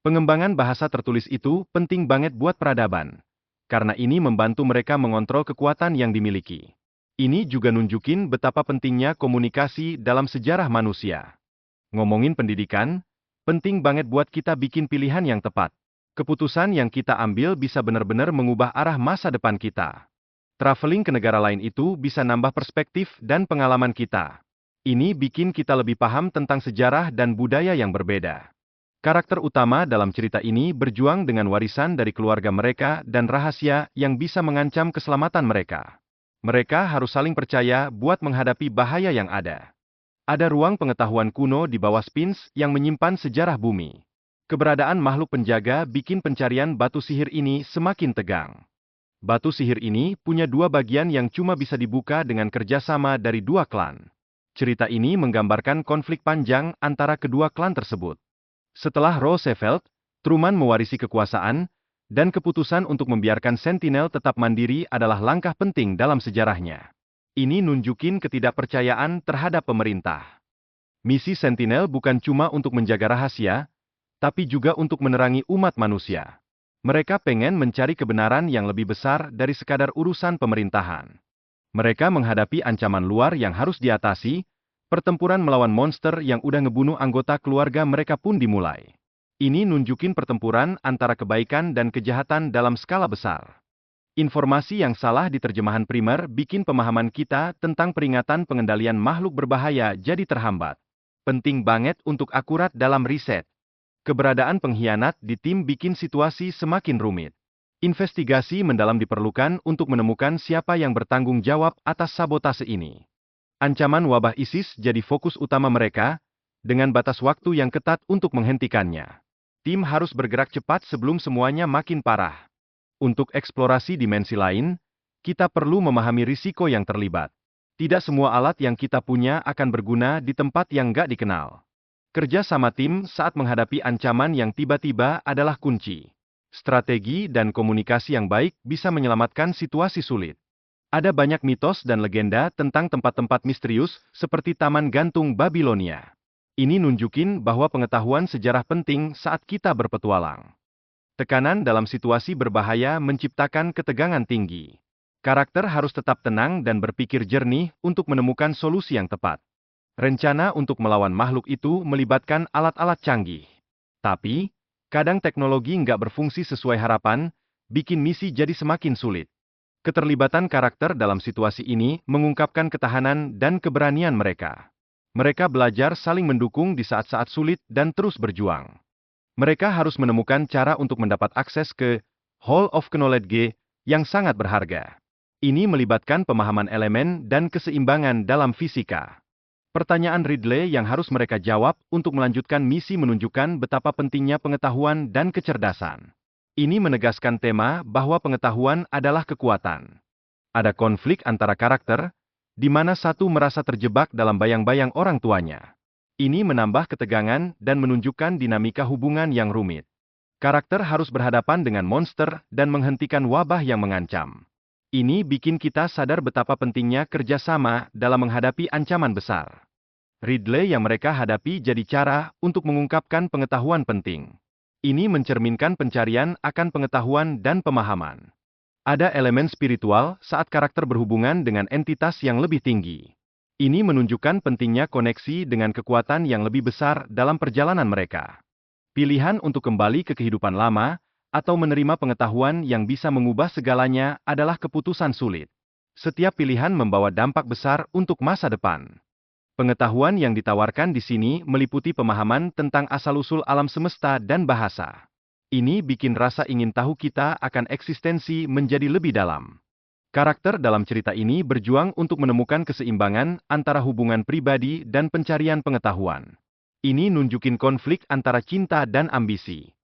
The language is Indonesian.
Pengembangan bahasa tertulis itu penting banget buat peradaban, karena ini membantu mereka mengontrol kekuatan yang dimiliki. Ini juga nunjukin betapa pentingnya komunikasi dalam sejarah manusia. Ngomongin pendidikan, penting banget buat kita bikin pilihan yang tepat. Keputusan yang kita ambil bisa benar-benar mengubah arah masa depan kita. Traveling ke negara lain itu bisa nambah perspektif dan pengalaman kita. Ini bikin kita lebih paham tentang sejarah dan budaya yang berbeda. Karakter utama dalam cerita ini berjuang dengan warisan dari keluarga mereka dan rahasia yang bisa mengancam keselamatan mereka. Mereka harus saling percaya buat menghadapi bahaya yang ada. Ada ruang pengetahuan kuno di bawah Sphinx yang menyimpan sejarah bumi. Keberadaan makhluk penjaga bikin pencarian batu sihir ini semakin tegang. Batu sihir ini punya dua bagian yang cuma bisa dibuka dengan kerjasama dari dua klan. Cerita ini menggambarkan konflik panjang antara kedua klan tersebut. Setelah Roosevelt, Truman mewarisi kekuasaan, dan keputusan untuk membiarkan Sentinel tetap mandiri adalah langkah penting dalam sejarahnya. Ini nunjukin ketidakpercayaan terhadap pemerintah. Misi Sentinel bukan cuma untuk menjaga rahasia, tapi juga untuk menerangi umat manusia. Mereka pengen mencari kebenaran yang lebih besar dari sekadar urusan pemerintahan. Mereka menghadapi ancaman luar yang harus diatasi. Pertempuran melawan monster yang udah ngebunuh anggota keluarga mereka pun dimulai. Ini nunjukin pertempuran antara kebaikan dan kejahatan dalam skala besar. Informasi yang salah di terjemahan primer bikin pemahaman kita tentang peringatan pengendalian makhluk berbahaya jadi terhambat. Penting banget untuk akurat dalam riset. Keberadaan pengkhianat di tim bikin situasi semakin rumit. Investigasi mendalam diperlukan untuk menemukan siapa yang bertanggung jawab atas sabotase ini. Ancaman wabah ISIS jadi fokus utama mereka, dengan batas waktu yang ketat untuk menghentikannya. Tim harus bergerak cepat sebelum semuanya makin parah. Untuk eksplorasi dimensi lain, kita perlu memahami risiko yang terlibat. Tidak semua alat yang kita punya akan berguna di tempat yang nggak dikenal. Kerja sama tim saat menghadapi ancaman yang tiba-tiba adalah kunci. Strategi dan komunikasi yang baik bisa menyelamatkan situasi sulit. Ada banyak mitos dan legenda tentang tempat-tempat misterius seperti Taman Gantung Babilonia. Ini nunjukin bahwa pengetahuan sejarah penting saat kita berpetualang. Tekanan dalam situasi berbahaya menciptakan ketegangan tinggi. Karakter harus tetap tenang dan berpikir jernih untuk menemukan solusi yang tepat. Rencana untuk melawan makhluk itu melibatkan alat-alat canggih. Tapi, kadang teknologi nggak berfungsi sesuai harapan, bikin misi jadi semakin sulit. Keterlibatan karakter dalam situasi ini mengungkapkan ketahanan dan keberanian mereka. Mereka belajar saling mendukung di saat-saat sulit dan terus berjuang. Mereka harus menemukan cara untuk mendapat akses ke Hall of Knowledge yang sangat berharga. Ini melibatkan pemahaman elemen dan keseimbangan dalam fisika. Pertanyaan Ridley yang harus mereka jawab untuk melanjutkan misi menunjukkan betapa pentingnya pengetahuan dan kecerdasan. Ini menegaskan tema bahwa pengetahuan adalah kekuatan. Ada konflik antara karakter, di mana satu merasa terjebak dalam bayang-bayang orang tuanya. Ini menambah ketegangan dan menunjukkan dinamika hubungan yang rumit. Karakter harus berhadapan dengan monster dan menghentikan wabah yang mengancam. Ini bikin kita sadar betapa pentingnya kerjasama dalam menghadapi ancaman besar. Ridley yang mereka hadapi jadi cara untuk mengungkapkan pengetahuan penting. Ini mencerminkan pencarian akan pengetahuan dan pemahaman. Ada elemen spiritual saat karakter berhubungan dengan entitas yang lebih tinggi. Ini menunjukkan pentingnya koneksi dengan kekuatan yang lebih besar dalam perjalanan mereka. Pilihan untuk kembali ke kehidupan lama, atau menerima pengetahuan yang bisa mengubah segalanya adalah keputusan sulit. Setiap pilihan membawa dampak besar untuk masa depan. Pengetahuan yang ditawarkan di sini meliputi pemahaman tentang asal-usul alam semesta dan bahasa. Ini bikin rasa ingin tahu kita akan eksistensi menjadi lebih dalam. Karakter dalam cerita ini berjuang untuk menemukan keseimbangan antara hubungan pribadi dan pencarian pengetahuan. Ini nunjukin konflik antara cinta dan ambisi.